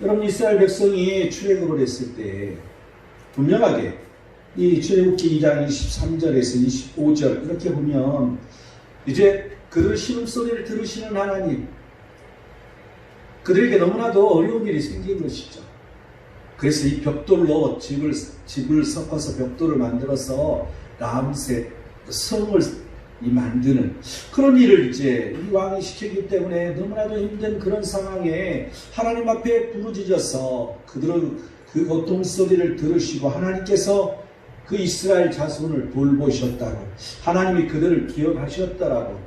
여러분, 이스라엘 백성이 출애굽을 했을 때 분명하게 이 출애굽기 2장 23절에서 25절 이렇게 보면 이제 그들 신음소리를 들으시는 하나님, 그들에게 너무나도 어려운 일이 생긴 것이죠. 그래서 이 벽돌로 집을 섞어서 벽돌을 만들어서 라암셋 성을 만드는 그런 일을 이제 이 왕이 시키기 때문에 너무나도 힘든 그런 상황에 하나님 앞에 부르짖어서 그들은 그 고통 소리를 들으시고 하나님께서 그 이스라엘 자손을 돌보셨다고, 하나님이 그들을 기억하셨다라고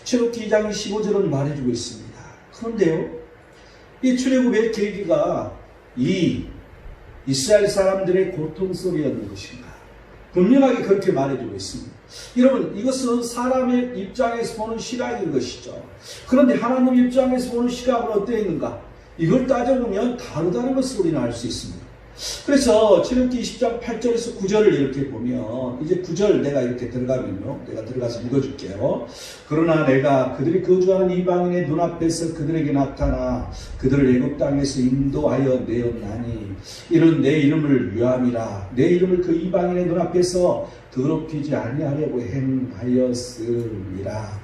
출애굽기 2장 15절은 말해주고 있습니다. 그런데요, 이 출애굽의 계기가 이 이스라엘 사람들의 고통 소리였는 것인가? 분명하게 그렇게 말해주고 있습니다. 여러분, 이것은 사람의 입장에서 보는 시각인 것이죠. 그런데 하나님 입장에서 보는 시각은 어떠했는가? 이걸 따져보면 다르다는 것을 우리는 알 수 있습니다. 그래서 출애굽기 20장 8절에서 9절을 이렇게 보면, 이제 9절 내가 이렇게 들어가면요, 내가 들어가서 읽어줄게요. 그러나 내가 그들이 거주하는 이방인의 눈앞에서 그들에게 나타나 그들을 애굽 땅에서 인도하여 내었나니 이는 내 이름을 위함이라. 내 이름을 그 이방인의 눈앞에서 더럽히지 아니하려고 행하였음이라.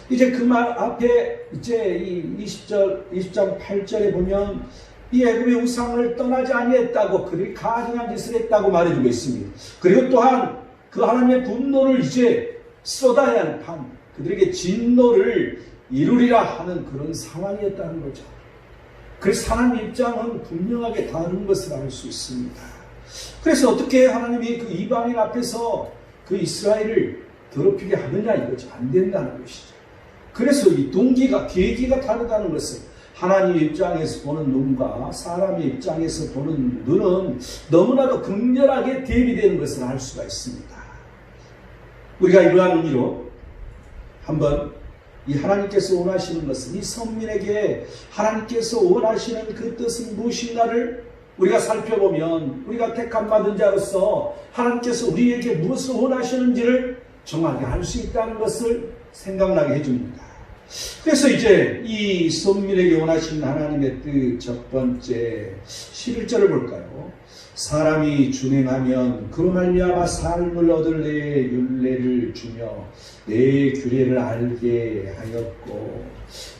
이제 그 말 앞에 이제 이 20장 8절에 보면 이 애굽의 우상을 떠나지 아니했다고, 그들이 가증한 짓을 했다고 말해주고 있습니다. 그리고 또한 그 하나님의 분노를 이제 쏟아야 하는 판, 그들에게 진노를 이루리라 하는 그런 상황이었다는 거죠. 그래서 하나님 입장은 분명하게 다른 것을 알 수 있습니다. 그래서 어떻게 하나님이 그 이방인 앞에서 그 이스라엘을 더럽히게 하느냐 이거죠. 안 된다는 것이죠. 그래서 이 동기가, 계기가 다르다는 것을 하나님 입장에서 보는 눈과 사람의 입장에서 보는 눈은 너무나도 극렬하게 대비되는 것을 알 수가 있습니다. 우리가 이러한 의미로 한번 이 하나님께서 원하시는 것은, 이 선민에게 하나님께서 원하시는 그 뜻은 무엇인가를 우리가 살펴보면, 우리가 택함 받은 자로서 하나님께서 우리에게 무엇을 원하시는지를 정확히 알 수 있다는 것을 생각나게 해줍니다. 그래서 이제 이 선민에게 원하시는 하나님의 뜻 첫 번째 11절을 볼까요? 사람이 준행하면 그로 말미암아 삶을 얻을 내 율례를 주며 내 규례를 알게 하였고,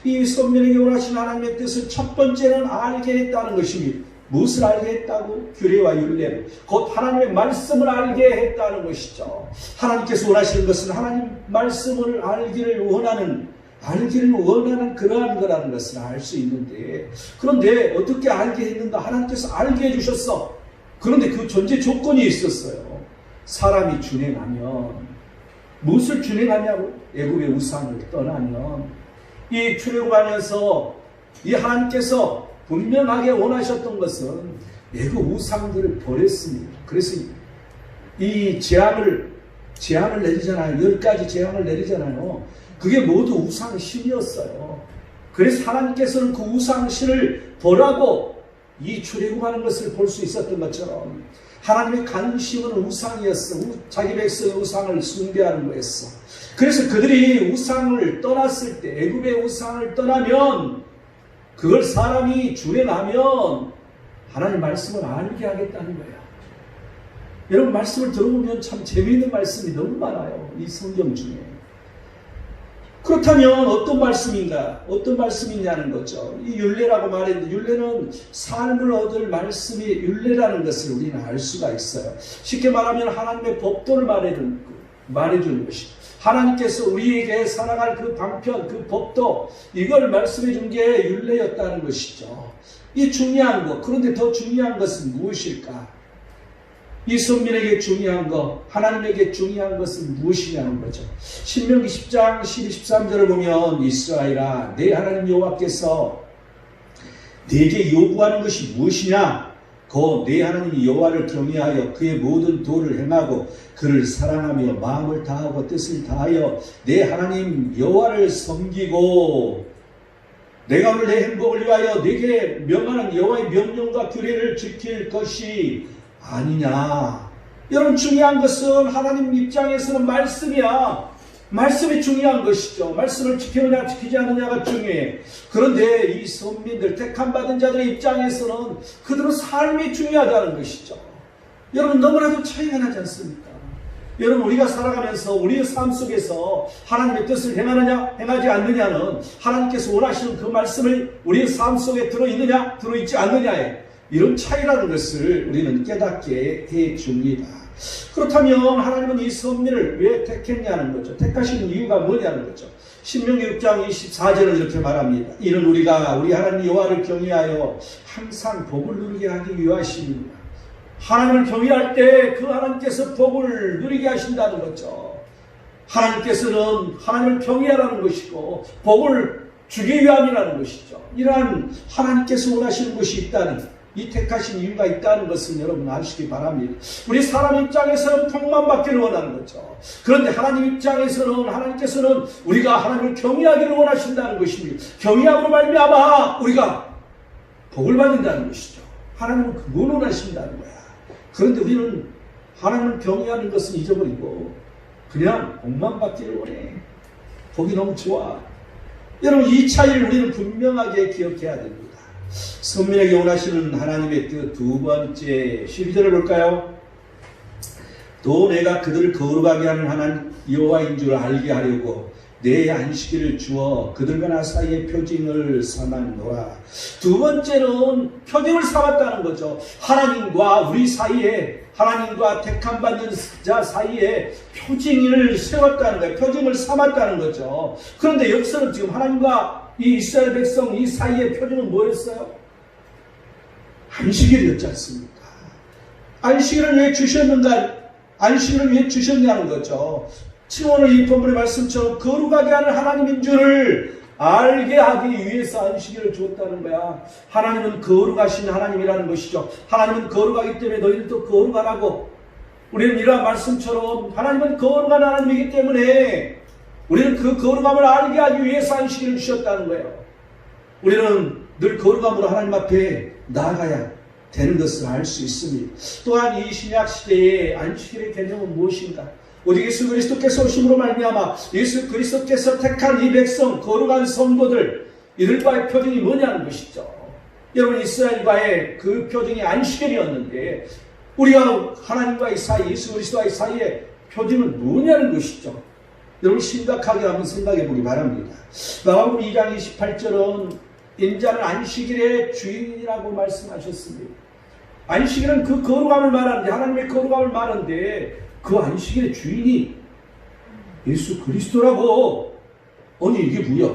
이 선민에게 원하시는 하나님의 뜻을 첫 번째는 알게 했다는 것입니다. 무엇을 알게 했다고? 규례와 율례를, 곧 하나님의 말씀을 알게 했다는 것이죠. 하나님께서 원하시는 것은 하나님 말씀을 알기를 원하는 그러한 거라는 것을 알 수 있는데, 그런데 어떻게 알게 했는가? 하나님께서 알게 해주셨어. 그런데 그 존재 조건이 있었어요. 사람이 준행하면, 무엇을 준행하냐고? 애굽의 우상을 떠나면, 이 출애굽하면서 이 하나님께서 분명하게 원하셨던 것은 애굽 우상들을 버렸습니다. 그래서 이 재앙을 내리잖아요. 10가지 재앙을 내리잖아요. 그게 모두 우상신이었어요. 그래서 하나님께서는 그 우상신을 보라고 이 출애굽하는 것을 볼 수 있었던 것처럼 하나님의 관심은 우상이었어. 자기 백성의 우상을 숭배하는 거였어. 그래서 그들이 우상을 떠났을 때, 애굽의 우상을 떠나면, 그걸 사람이 준행하면 하나님 말씀을 알게 하겠다는 거예요. 여러분, 말씀을 들어보면 참 재미있는 말씀이 너무 많아요. 이 성경 중에. 그렇다면 어떤 말씀인가? 어떤 말씀이냐는 거죠. 이 율례라고 말했는데, 율례는 삶을 얻을 말씀이 율례라는 것을 우리는 알 수가 있어요. 쉽게 말하면 하나님의 법도를 말해주는 것이죠. 하나님께서 우리에게 살아갈 그 방편, 그 법도, 이걸 말씀해 준 게 율례였다는 것이죠. 이 중요한 것, 그런데 더 중요한 것은 무엇일까? 이 선민에게 중요한 것, 하나님에게 중요한 것은 무엇이냐는 거죠. 신명기 10장 12, 13절을 보면, 이스라엘아, 내 하나님 여호와께서 네게 요구하는 것이 무엇이냐? 곧 내 하나님 여호와를 경외하여 그의 모든 도를 행하고 그를 사랑하며 마음을 다하고 뜻을 다하여 내 하나님 여호와를 섬기고, 내가 오늘 내 행복을 위하여 네게 명하는 여호와의 명령과 규례를 지킬 것이 아니냐. 여러분, 중요한 것은 하나님 입장에서는 말씀이야. 말씀이 중요한 것이죠. 말씀을 지키느냐 지키지 않느냐가 중요해. 그런데 이 선민들, 택함받은 자들의 입장에서는 그들의 삶이 중요하다는 것이죠. 여러분, 너무나도 차이가 나지 않습니까? 여러분, 우리가 살아가면서 우리의 삶 속에서 하나님의 뜻을 행하느냐 행하지 않느냐는 하나님께서 원하시는 그 말씀을 우리의 삶 속에 들어있느냐 들어있지 않느냐에 이런 차이라는 것을 우리는 깨닫게 해줍니다. 그렇다면 하나님은 이 선민을 왜 택했냐는 거죠. 택하신 이유가 뭐냐는 거죠. 신명기 6장 24절은 이렇게 말합니다. 이는 우리가 우리 하나님 여호와를 경외하여 항상 복을 누리게 하기 위하심입니다. 하나님을 경외할 때 그 하나님께서 복을 누리게 하신다는 거죠. 하나님께서는 하나님을 경외하라는 것이고 복을 주기 위함이라는 것이죠. 이러한 하나님께서 원하시는 것이 있다니, 이 택하신 이유가 있다는 것을 여러분 아시기 바랍니다. 우리 사람 입장에서는 복만 받기를 원하는 거죠. 그런데 하나님 입장에서는 하나님께서는 우리가 하나님을 경외하기를 원하신다는 것입니다. 경외함으로 말미암아 우리가 복을 받는다는 것이죠. 하나님은 그걸 원하신다는 거야. 그런데 우리는 하나님을 경외하는 것은 잊어버리고 그냥 복만 받기를 원해. 복이 너무 좋아. 여러분, 이 차이를 우리는 분명하게 기억해야 됩니다. 선민에게 원하시는 하나님의 뜻 두 번째 12절을 볼까요? 또 내가 그들을 거룩하게 하는 하나님 여호와인 줄 알게 하려고 내 안식일을 주어 그들과 나 사이에 표징을 삼았노라. 두 번째는 표징을 삼았다는 거죠. 하나님과 우리 사이에, 하나님과 택함받는 자 사이에 표징을 세웠다는 거예요. 표징을 삼았다는 거죠. 그런데 여기서는 지금 하나님과 이 이스라엘 백성 이 사이의 표징은 뭐였어요? 안식일이었지 않습니까? 안식일을 왜 주셨는가? 안식일을 왜 주셨냐는 거죠. 지금 오늘 이 본문의 말씀처럼 거룩하게 하는 하나님인 줄을 알게 하기 위해서 안식일을 주었다는 거야. 하나님은 거룩하신 하나님이라는 것이죠. 하나님은 거룩하기 때문에 너희들도 거룩하라고. 우리는 이러한 말씀처럼 하나님은 거룩한 하나님이기 때문에 우리는 그 거룩함을 알게 하기 위해서 안식일을 주셨다는 거예요. 우리는 늘 거룩함으로 하나님 앞에 나아가야 되는 것을 알 수 있습니다. 또한 이 신약 시대의 안식일의 개념은 무엇인가? 오직 예수 그리스도께서 오심으로 말미암아 예수 그리스도께서 택한 이 백성, 거룩한 성도들, 이들과의 표징이 뭐냐는 것이죠. 여러분, 이스라엘과의 그 표징이 안식일이었는데 우리가 하나님과의 사이, 예수 그리스도와의 사이에 표징은 뭐냐는 것이죠. 여러분, 심각하게 한번 생각해 보기 바랍니다. 마가복음 2장 28절은 인자는 안식일의 주인이라고 말씀하셨습니다. 안식일은 그 거룩함을 말하는데, 하나님의 거룩함을 말하는데 그 안식일의 주인이 예수 그리스도라고. 아니, 이게 뭐야?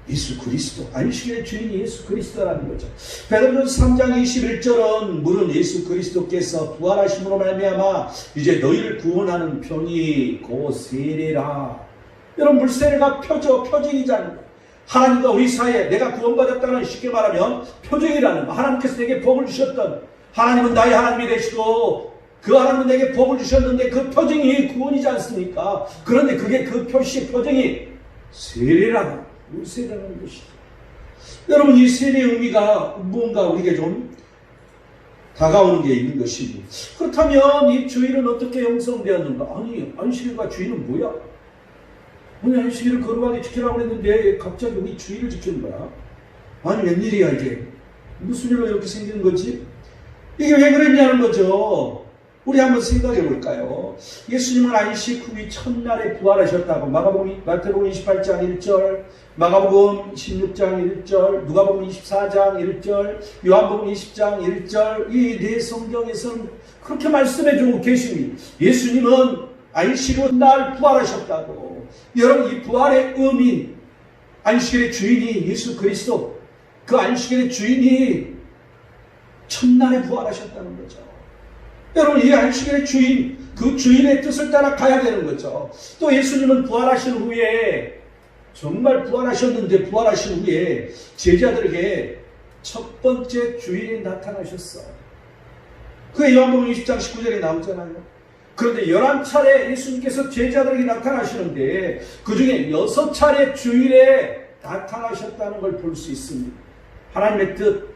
예수 그리스도. 안식일의 주인이 예수 그리스도라는 거죠. 베드로전서 3장 21절은 물은 예수 그리스도께서 부활하심으로 말미암아 이제 너희를 구원하는 편이 곧 세례라. 여러분, 물세례가 표징이잖아요. 하나님과 우리 사이에 내가 구원받았다는, 쉽게 말하면 표징이라는 거. 하나님께서 내게 복을 주셨던, 하나님은 나의 하나님이 되시고 그 하나님은 내게 복을 주셨는데 그 표징이 구원이지 않습니까? 그런데 그게 그 표징이 세례라고, 세례라는 것이죠. 여러분, 이 세례의 의미가 뭔가 우리에게 좀 다가오는 게 있는 것이니, 그렇다면 이 주일은 어떻게 형성되었는가? 아니, 안식일과 주일은 뭐야? 아니, 안식일을 거룩하게 지키라고 했는데 갑자기 우리 주일을 지키는 거야? 아니, 웬일이야 이게? 무슨 일로 이렇게 생기는 거지? 이게 왜 그랬냐는 거죠. 우리 한번 생각해 볼까요? 예수님은 안식 후이 첫날에 부활하셨다고 마태복음 28장 1절, 마가복음 16장 1절, 누가복음 24장 1절, 요한복음 20장 1절, 이 네 성경에서는 그렇게 말씀해 주고 계십니다. 예수님은 안식 후 날 부활하셨다고. 여러분, 이 부활의 의미, 안식일의 주인이 예수 그리스도, 그 안식일의 주인이 첫날에 부활하셨다는 거죠. 여러분, 이 안식일의 주인, 그 주인의 뜻을 따라 가야 되는 거죠. 또 예수님은 부활하신 후에, 정말 부활하셨는데 부활하신 후에 제자들에게 첫 번째 주인이 나타나셨어. 그게 요한복음 20장 19절에 나오잖아요. 그런데 11차례 예수님께서 제자들에게 나타나시는데 그 중에 6차례 주일에 나타나셨다는 걸 볼 수 있습니다. 하나님의 뜻,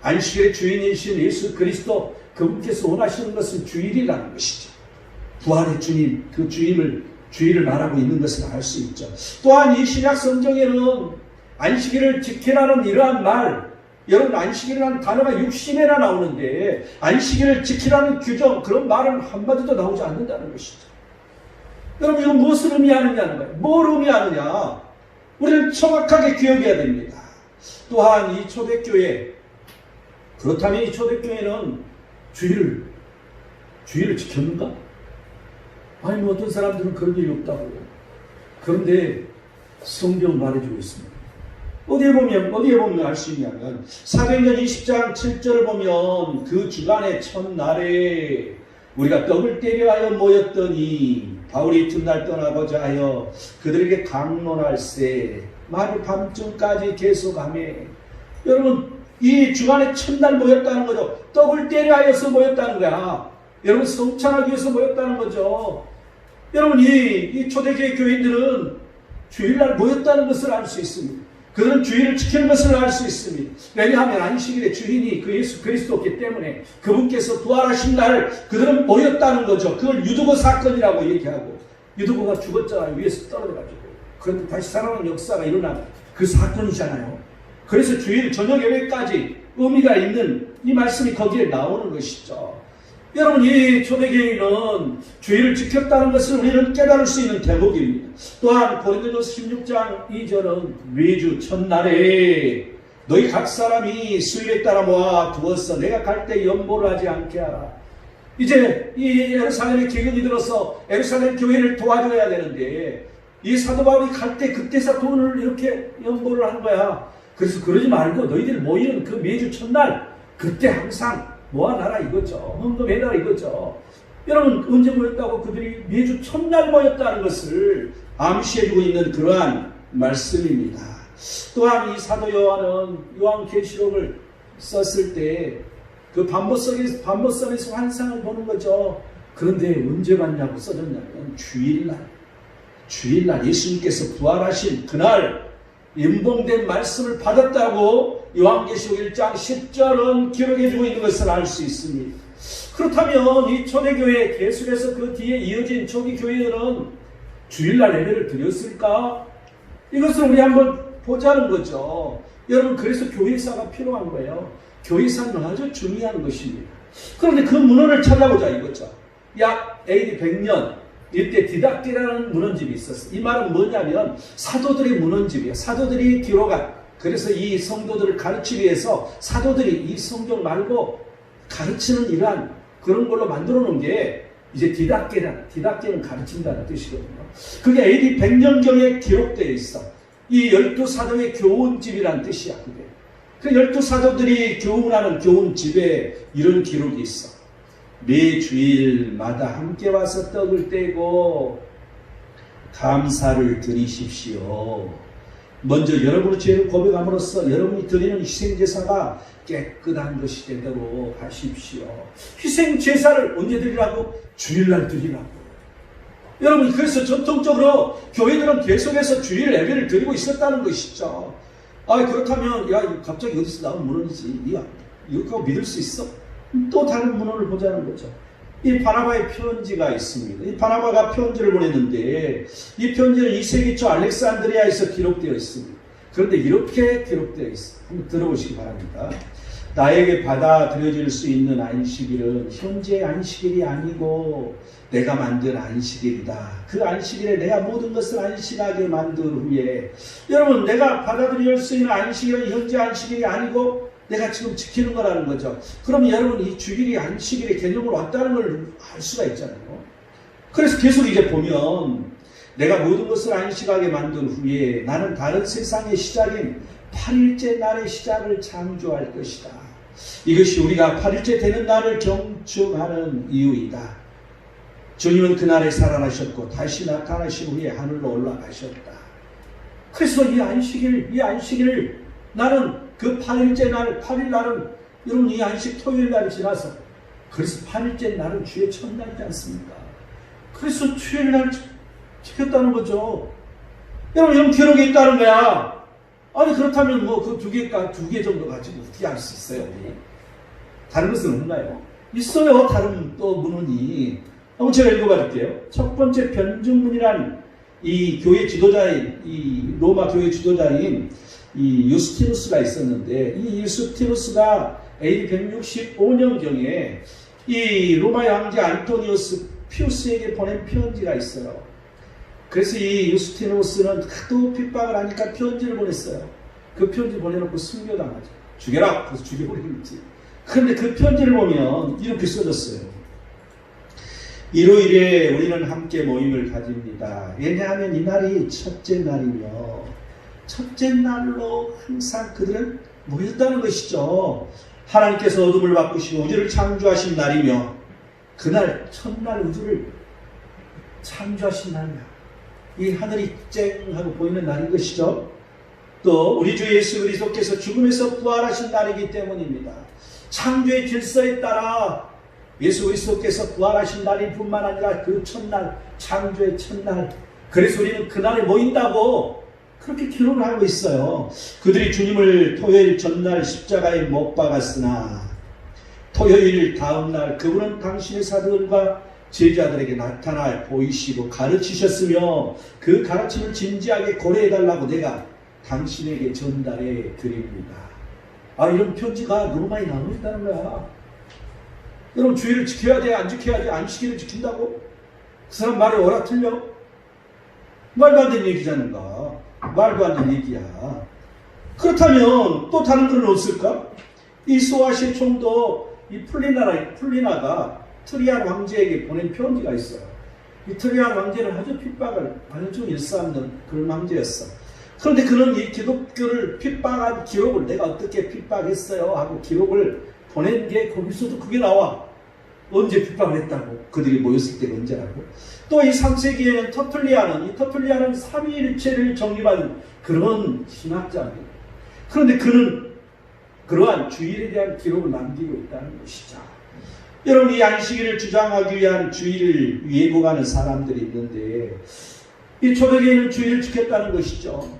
안식일의 주인이신 예수 그리스도, 그분께서 원하시는 것은 주일이라는 것이죠. 부활의 주님, 그 주임을 주일을 말하고 있는 것을 알 수 있죠. 또한 이 신약 성경에는 안식일을 지키라는 이러한 말, 여러분 안식일이라는 단어가 60회나 나오는데 안식일을 지키라는 규정, 그런 말은 한마디도 나오지 않는다는 것이죠. 여러분 이건 무엇을 의미하느냐는 거예요. 뭘 의미하느냐? 우리는 정확하게 기억해야 됩니다. 또한 이 초대교회, 그렇다면 이 초대교회는 주일을 지켰는가? 아니 뭐 어떤 사람들은 그런 일이 없다고. 그런데 성경 말해주고 있습니다. 어디에 보면 알 수 있냐면 사도행전 20장 7절을 보면 그 주간의 첫날에 우리가 떡을 때려하여 모였더니 바울이 이튿날 떠나고자 하여 그들에게 강론할세 말을 밤중까지 계속하며. 여러분 이 주간의 첫날 모였다는 거죠. 떡을 때려하여서 모였다는 거야. 여러분 성찬하기 위해서 모였다는 거죠. 여러분 이 초대교회 교인들은 주일날 모였다는 것을 알 수 있습니다. 그들은 주일을 지키는 것을 알 수 있습니다. 왜냐하면 안식일의 주인이 그 예수 그리스도였기 때문에 그분께서 부활하신 날 그들은 모였다는 거죠. 그걸 유두고 사건이라고 얘기하고, 유두고가 죽었잖아요. 위에서 떨어져가지고. 그런데 다시 살아나는 역사가 일어난 그 사건이잖아요. 그래서 주일 저녁 예배까지 의미가 있는 이 말씀이 거기에 나오는 것이죠. 여러분 이 초대교회는 주일을 지켰다는 것을 우리는 깨달을 수 있는 대목입니다. 또한 고린도전서 16장 2절은 매주 첫날에 너희 각 사람이 수일에 따라 모아 두었어 내가 갈 때 연보를 하지 않게 하라. 이제 이 예루살렘에 기근이 들어서 예루살렘 교회를 도와줘야 되는데 이 사도 바울이 갈 때 그때서 돈을 이렇게 연보를 한 거야. 그래서 그러지 말고 너희들 모이는 그 매주 첫날 그때 항상 모아놔라 이거죠. 헌금해놔라 이거죠. 여러분 언제 모였다고? 그들이 매주 첫날 모였다는 것을 암시해주고 있는 그러한 말씀입니다. 또한 이 사도 요한은 요한계시록을 썼을 때 그 반모섬에서 환상을 보는 거죠. 그런데 언제 봤냐고 써졌냐면 주일날 예수님께서 부활하신 그날 임봉된 말씀을 받았다고 요한계시록 1장 10절은 기록해주고 있는 것을 알 수 있습니다. 그렇다면 이 초대교회 계속해서 그 뒤에 이어진 초기 교회들은 주일날 예배를 드렸을까? 이것을 우리 한번 보자는 거죠. 여러분 그래서 교회사가 필요한 거예요. 교회사는 아주 중요한 것입니다. 그런데 그 문헌을 찾아보자 이거죠. 약 AD 100년 이때 디닥티라는 문헌집이 있었어요. 이 말은 뭐냐면 사도들의 문헌집이에요. 사도들이 기록한. 그래서 이 성도들을 가르치기 위해서 사도들이 이 성경 말고 가르치는 이러한 그런 걸로 만들어 놓은 게 이제 디닥티는 가르친다는 뜻이거든요. 그게 AD 100년경에 기록되어 있어. 이 12사도의 교훈집이라는 뜻이야. 그게. 그 12사도들이 교훈하는 교훈집에 이런 기록이 있어. 매 주일마다 함께 와서 떡을 떼고 감사를 드리십시오. 먼저 여러분의 죄를 고백함으로써 여러분이 드리는 희생제사가 깨끗한 것이 되도록 하십시오. 희생제사를 언제 드리라고? 주일날 드리라고. 여러분 그래서 전통적으로 교회들은 계속해서 주일 예배를 드리고 있었다는 것이죠. 그렇다면 야 갑자기 어디서 나온 문헌이지? 이거 믿을 수 있어? 또 다른 문헌을 보자는 거죠. 이 바나바의 편지가 있습니다. 이 바나바가 편지를 보냈는데 이 편지는 2세기 초 알렉산드리아에서 기록되어 있습니다. 그런데 이렇게 기록되어 있어요. 한번 들어보시기 바랍니다. 나에게 받아들여질 수 있는 안식일은 현재의 안식일이 아니고 내가 만든 안식일이다. 그 안식일에 내가 모든 것을 안식하게 만든 후에 여러분 내가 받아들일 수 있는 안식일은 현재 안식일이 아니고 내가 지금 지키는 거라는 거죠. 그럼 여러분 이 주일이 안식일의 개념으로 왔다는 걸 알 수가 있잖아요. 그래서 계속 이제 보면 내가 모든 것을 안식하게 만든 후에 나는 다른 세상의 시작인 8일째 날의 시작을 창조할 것이다. 이것이 우리가 8일째 되는 날을 경축하는 이유이다. 주님은 그날에 살아나셨고 다시 나타나신 후에 하늘로 올라가셨다. 그래서 이 안식일을 나는 그 8일째 날, 8일 날은 여러분 이 안식 토요일 날이 지나서 그래서 8일째 날은 주의 첫날이지 않습니까? 그래서 주일 날 지켰다는 거죠. 여러분 이런 기록이 있다는 거야. 아니 그렇다면 뭐 그 두 개 정도 가지고 어떻게 할 수 있어요? 다른 것은 없나요? 있어요. 다른 또 문헌이. 한번 제가 읽어볼게요. 첫 번째 변증문이란 이 교회 지도자인, 이 로마 교회 지도자인 이 유스티누스가 있었는데, 이 유스티누스가 AD 165년경에 이 로마의 황제 안토니우스 피우스에게 보낸 편지가 있어요. 그래서 이 유스티누스는 하도 핍박을 하니까 편지를 보냈어요. 그 편지 보내놓고 순교당하죠. 죽여라! 그래서 죽여버리겠지. 그런데 그 편지를 보면 이렇게 써졌어요. 일요일에 우리는 함께 모임을 가집니다. 왜냐하면 이 날이 첫째 날이며 첫째 날로 항상 그들은 모였다는 것이죠. 하나님께서 어둠을 바꾸시고 우주를 창조하신 날이며 그날 첫날 우주를 창조하신 날이야. 이 하늘이 쨍하고 보이는 날인 것이죠. 또 우리 주 예수 그리스도께서 죽음에서 부활하신 날이기 때문입니다. 창조의 질서에 따라 예수 그리스도께서 부활하신 날일 뿐만 아니라 그 첫날, 창조의 첫날, 그래서 우리는 그날에 모인다고 그렇게 기록을 하고 있어요. 그들이 주님을 토요일 전날 십자가에 못 박았으나 토요일 다음날 그분은 당신의 사도들과 제자들에게 나타나 보이시고 가르치셨으며 그 가르침을 진지하게 고려해달라고 내가 당신에게 전달해 드립니다. 이런 편지가 로마에 나오고 있다는 거야. 여러분, 주의를 지켜야 돼? 안 지켜야 돼? 안식일을 지킨다고? 그 사람 말이 옳아 틀려? 말도 안 되는 얘기잖아. 말도 안 되는 얘기야. 그렇다면 또 다른 글은 없을까? 이 소아시의 총도 이 플리나가 트리안 왕제에게 보낸 편지가 있어요. 이 트리안 왕제는 아주 핍박을 아주 일삼는 그런 왕제였어. 그런데 그는 이 기독교를 핍박한 기록을 내가 어떻게 핍박했어요 하고 기록을 보낸 게 거기서도 그게 나와. 언제 핍박을 했다고. 그들이 모였을 때가 언제라고. 또 이 3세기에는 터툴리아는 삼위일체를 정립한 그런 신학자입니다. 그런데 그는 그러한 주일에 대한 기록을 남기고 있다는 것이죠. 여러분, 이 안식일을 주장하기 위한 주일을 예고하는 사람들이 있는데 이 초대교회는 주일을 지켰다는 것이죠.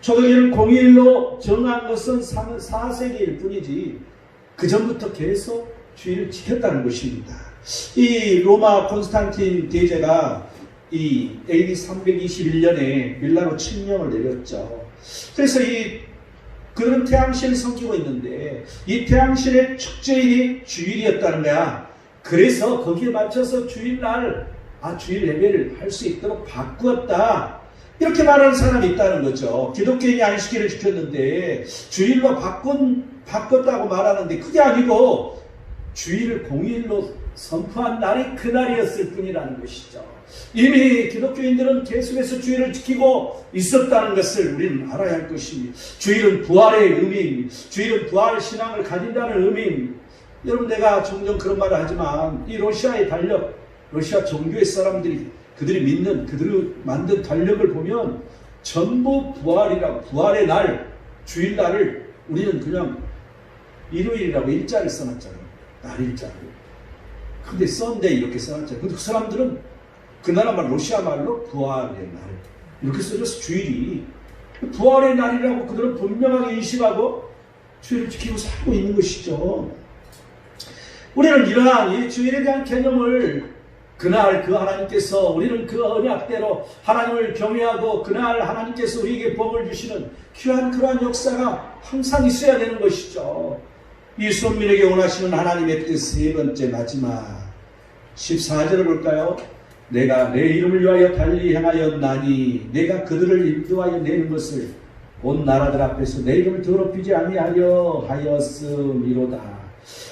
초대교회는 공휴일로 정한 것은 4세기일 뿐이지 그 전부터 계속 주일을 지켰다는 것입니다. 이 로마 콘스탄틴 대제가 이 AD 321년에 밀라노 칙령을 내렸죠. 그래서 그들은 태양신을 섬기고 있는데 이 태양신의 축제일이 주일이었다는 거야. 그래서 거기에 맞춰서 주일날 주일 예배를 할 수 있도록 바꾸었다. 이렇게 말하는 사람이 있다는 거죠. 기독교인이 안식일을 지켰는데 주일로 바꿨다고 말하는데 그게 아니고 주일을 공휴일로 선포한 날이 그날이었을 뿐이라는 것이죠. 이미 기독교인들은 계속해서 주일을 지키고 있었다는 것을 우리는 알아야 할 것입니다. 주일은 부활의 의미입니다. 주일은 부활 신앙을 가진다는 의미입니다. 여러분, 내가 종종 그런 말을 하지만 이 러시아의 달력, 러시아 종교의 사람들이 그들이 믿는, 그들이 만든 달력을 보면 전부 부활의 날, 주일날을 우리는 그냥 일요일이라고 일자를 써놨잖아요. 날일자로. 근데 썬데이 이렇게 써놨잖아요. 근데 그 사람들은 그 나라 말, 러시아 말로 부활의 날. 이렇게 써져서 주일이 부활의 날이라고 그들은 분명하게 인식하고 주일을 지키고 살고 있는 것이죠. 우리는 이러한 이 주일에 대한 개념을 그날 그 하나님께서 우리는 그 언약대로 하나님을 경외하고 그날 하나님께서 우리에게 복을 주시는 귀한 그러한 역사가 항상 있어야 되는 것이죠. 이 손민에게 원하시는 하나님의 뜻 세 번째 마지막 14절을 볼까요? 내가 내 이름을 위하여 달리 행하였나니 내가 그들을 인도하여 내는 것을 온 나라들 앞에서 내 이름을 더럽히지 아니하려 하였음이로다.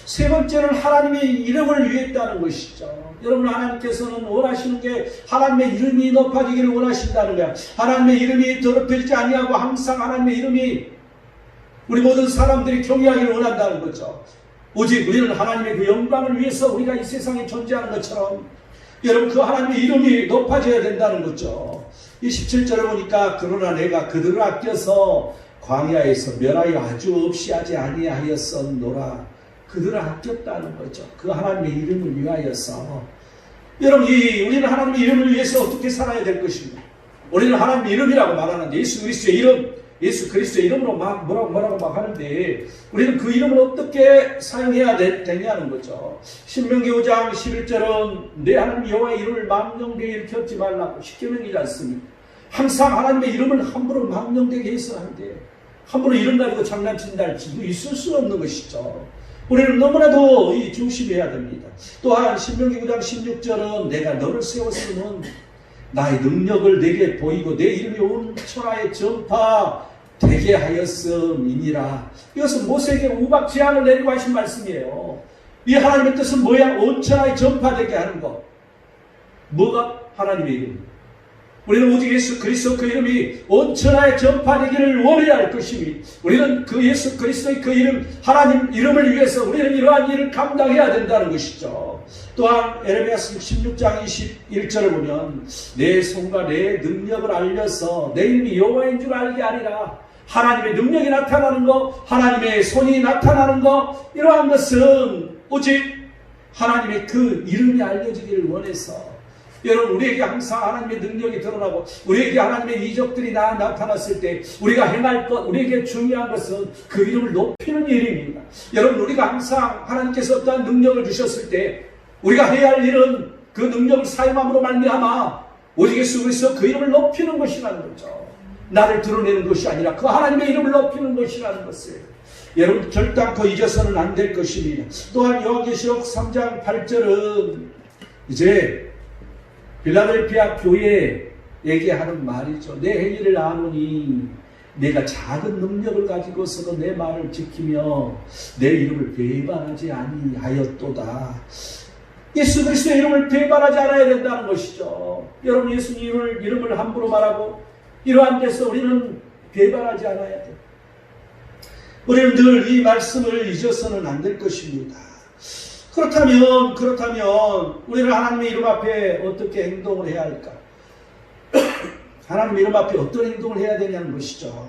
세 번째는 하나님의 이름을 위했다는 것이죠. 여러분, 하나님께서는 원하시는 게 하나님의 이름이 높아지기를 원하신다는 거야. 하나님의 이름이 더럽혀지지 아니하고 항상 하나님의 이름이 우리 모든 사람들이 경외하기를 원한다는 거죠. 오직 우리는 하나님의 그 영광을 위해서 우리가 이 세상에 존재하는 것처럼 여러분, 그 하나님의 이름이 높아져야 된다는 거죠. 이 17절을 보니까 그러나 내가 그들을 아껴서 광야에서 멸하여 아주 없이 하지 아니하였었노라. 그들을 아꼈다는 거죠. 그 하나님의 이름을 위하여서. 여러분, 우리는 하나님의 이름을 위해서 어떻게 살아야 될 것입니까? 우리는 하나님의 이름이라고 말하는데 예수 그리스도의 이름, 예수 그리스도의 이름으로 막 뭐라고 막 하는데 우리는 그 이름을 어떻게 사용해야 되냐는 거죠. 신명기 5장 11절은 내 하나님 여호와의 이름을 망령되게 일컫지 말라고 십계명이지 않습니까? 항상 하나님의 이름을 함부로 망령되게 해서는 안 돼요. 함부로 이름 가지고 장난친다 할지도 있을 수 없는 것이죠. 우리는 너무나도 조심해야 됩니다. 또한 신명기 9장 16절은 내가 너를 세웠으면 나의 능력을 내게 보이고 내 이름이 온 천하에 전파되게 하였음이니라. 이것은 모세에게 우박 제안을 내리고 하신 말씀이에요. 이 하나님의 뜻은 뭐야? 온 천하에 전파되게 하는 것. 뭐가 하나님의 이름입니다. 우리는 오직 예수 그리스도 그 이름이 온 천하에 전파되기를 원해야 할 것이니 우리는 그 예수 그리스도의 그 이름 하나님 이름을 위해서 우리는 이러한 일을 감당해야 된다는 것이죠. 또한 에레미야서 16장 21절을 보면 내 손과 내 능력을 알려서 내 이름이 여호와인 줄 알게 하리라. 하나님의 능력이 나타나는 것, 하나님의 손이 나타나는 것, 이러한 것은 오직 하나님의 그 이름이 알려지기를 원해서 여러분 우리에게 항상 하나님의 능력이 드러나고 우리에게 하나님의 이적들이 나타났을 때 우리가 행할 것, 우리에게 중요한 것은 그 이름을 높이는 일입니다. 여러분 우리가 항상 하나님께서 어떠한 능력을 주셨을 때 우리가 해야 할 일은 그 능력을 사용함으로 말미암아 오직 예수 그리스도 그 이름을 높이는 것이라는 거죠. 나를 드러내는 것이 아니라 그 하나님의 이름을 높이는 것이라는 것을 여러분 결단코 잊어서는 안 될 것입니다. 또한 요한계시록 3장 8절은 이제 필라델피아 교회에게 하는 말이죠. 내 행위를 아노니 내가 작은 능력을 가지고서도 내 말을 지키며 내 이름을 배반하지 아니하였도다. 예수 그리스도의 이름을 배반하지 않아야 된다는 것이죠. 여러분 예수님 이름을 함부로 말하고 이러한 데서 우리는 배반하지 않아야 돼요. 우리는 늘 이 말씀을 잊어서는 안 될 것입니다. 그렇다면 우리는 하나님의 이름 앞에 어떻게 행동을 해야 할까? 하나님의 이름 앞에 어떤 행동을 해야 되냐는 것이죠.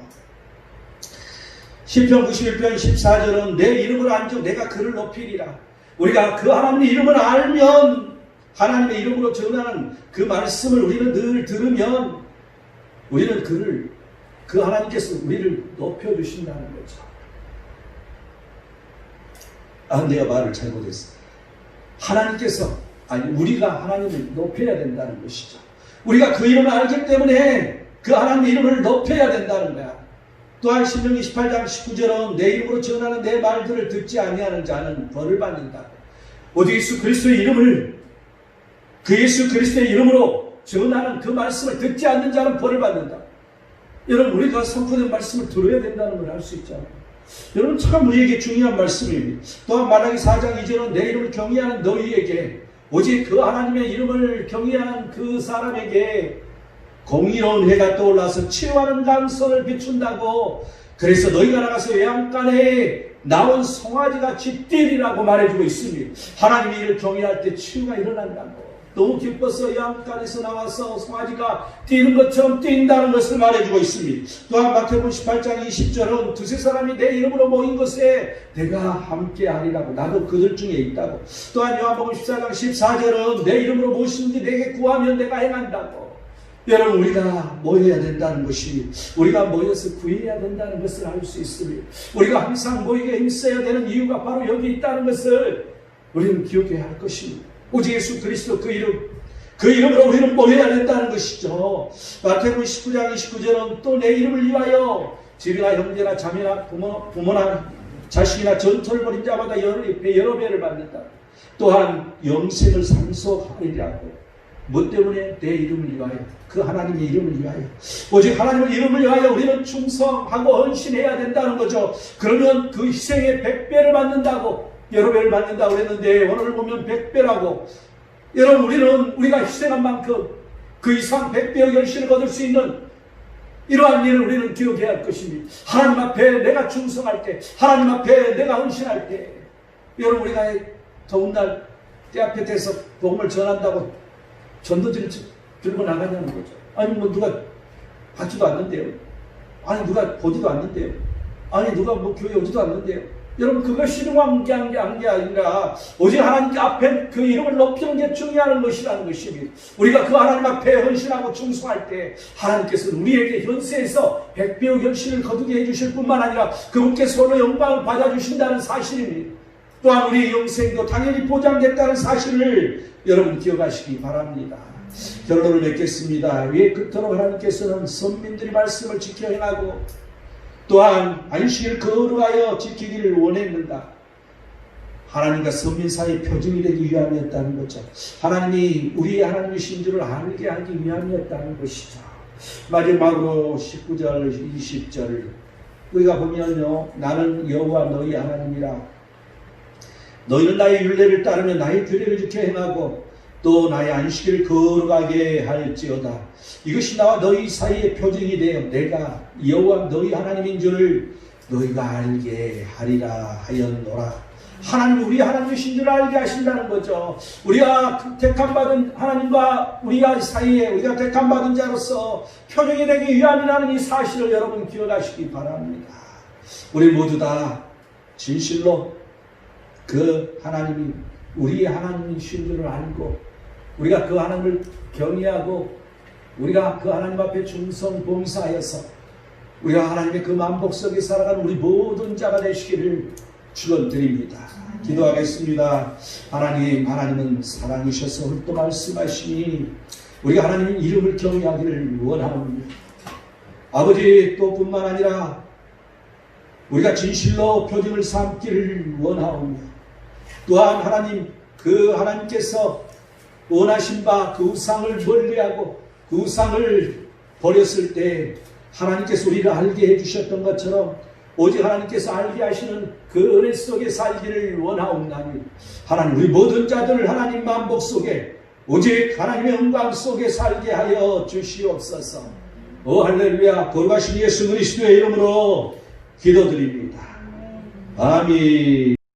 시편 91편 14절은 내 이름을 안즉 내가 그를 높이리라. 우리가 그 하나님의 이름을 알면 하나님의 이름으로 전하는 그 말씀을 우리는 늘 들으면 우리는 그 하나님께서 우리를 높여주신다는 거죠. 내가 말을 잘못했어. 하나님께서 우리가 하나님을 높여야 된다는 것이죠. 우리가 그 이름을 알기 때문에 그 하나님의 이름을 높여야 된다는 거야. 또한 신명기 18장 19절은 내 이름으로 전하는 내 말들을 듣지 아니하는 자는 벌을 받는다. 오직 예수 그리스도의 이름을 그 예수 그리스도의 이름으로 전하는 그 말씀을 듣지 않는 자는 벌을 받는다. 여러분 우리가 선포된 말씀을 들어야 된다는 걸 알 수 있잖아요. 여러분 참 우리에게 중요한 말씀입니다. 또한 말라기 4장 2절은 내 이름을 경외하는 너희에게 오직 그 하나님의 이름을 경외하는 그 사람에게 공의로운 해가 떠올라서 치유하는 강선을 비춘다고. 그래서 너희가 나가서 외양간에 나온 송아지같이 뛰리라고 말해주고 있습니다. 하나님의 일을 경외할 때 치유가 일어난다고. 너무 기뻐서 외양간에서 나와서 송아지가 뛰는 것처럼 뛴다는 것을 말해주고 있습니다. 또한 마태복음 18장 20절은 두세 사람이 내 이름으로 모인 것에 내가 함께 하리라고. 나도 그들 중에 있다고. 또한 요한복음 14장 14절은 내 이름으로 무엇인지 내게 구하면 내가 행한다고. 여러분 우리가 모여야 된다는 것이 우리가 모여서 구해야 된다는 것을 알 수 있습니다. 우리가 항상 모이게 힘써야 되는 이유가 바로 여기 있다는 것을 우리는 기억해야 할 것입니다. 오직 예수 그리스도 그 이름으로 우리는 모여야 된다는 것이죠. 마태복음 19장 29절은 또 내 이름을 위하여 집이나 형제나 자매나 부모나 자식이나 전투를 벌인 자마다 여러 배를 받는다. 또한 영생을 상속하리라고. 뭐 때문에? 내 이름을 위하여, 그 하나님의 이름을 위하여. 오직 하나님의 이름을 위하여 우리는 충성하고 헌신해야 된다는 거죠. 그러면 그 희생의 100배를 받는다고, 여러 배를 받는다고 그랬는데 오늘 보면 100배라고. 여러분 우리가 희생한 만큼 그 이상 100배의 결실을 거둘 수 있는 이러한 일을 우리는 기억해야 할 것입니다. 하나님 앞에 내가 충성할 때, 하나님 앞에 내가 헌신할 때, 여러분 우리가 더운 날 때 앞에 대서 복음을 전한다고 전도지를 들고 나가냐는 거죠. 아니 뭐 누가 받지도 않는데요. 아니 누가 보지도 않는데요. 아니 누가 뭐 교회 오지도 않는데요. 여러분 그것이 중요한 게 아니라 오직 하나님 앞에 그 이름을 높이는 게 중요한 것이라는 것입니다. 우리가 그 하나님 앞에 헌신하고 충성할 때 하나님께서는 우리에게 현세에서 백배의 결실을 거두게 해주실 뿐만 아니라 그분께 서로 영광을 받아주신다는 사실입니다. 또한 우리의 영생도 당연히 보장됐다는 사실을 여러분 기억하시기 바랍니다. 결론을 맺겠습니다. 왜 그토록 하나님께서는 선민들이 말씀을 지켜 행하고 또한 안식일을 거룩하여 지키기를 원했는가? 하나님과 선민 사이의 표징이 되기 위함이었다는 거죠. 하나님이 우리 하나님이신 줄을 알게 하기 위함이었다는 것이죠. 마지막으로 19절 20절 우리가 보면요, 나는 여호와 너희 하나님이라. 너희는 나의 율례를 따르며 나의 규례를 지켜 행하고 또 나의 안식일을 거룩하게 할지어다. 이것이 나와 너희 사이의 표징이 되어 내가 여호와 너희 하나님인 줄을 너희가 알게 하리라 하였노라. 하나님 우리 하나님이신 줄 알게 하신다는 거죠. 우리가 택함받은 하나님과 우리가 사이에 우리가 택함받은 자로서 표징이 되기 위함이라는 이 사실을 여러분 기억하시기 바랍니다. 우리 모두 다 진실로 그 하나님이 우리의 하나님이신 줄을 알고 우리가 그 하나님을 경외하고 우리가 그 하나님 앞에 충성 봉사하여서 우리가 하나님의 그 만복 속에 살아가는 우리 모든 자가 되시기를 축원드립니다. 기도하겠습니다. 하나님은 사랑이셔서 또 말씀하시니 우리가 하나님의 이름을 경외하기를 원하옵니다. 아버지 또 뿐만 아니라 우리가 진실로 표징을 삼기를 원하옵니다. 또한 하나님 그 하나님께서 원하신 바 그 우상을 멀리하고 그 우상을 버렸을 때 하나님께서 우리를 알게 해주셨던 것처럼 오직 하나님께서 알게 하시는 그 은혜 속에 살기를 원하옵나니 하나님 우리 모든 자들을 하나님 만복 속에 오직 하나님의 영광 속에 살게 하여 주시옵소서. 오 할렐루야. 거룩하신 예수 그리스도의 이름으로 기도드립니다. 아멘.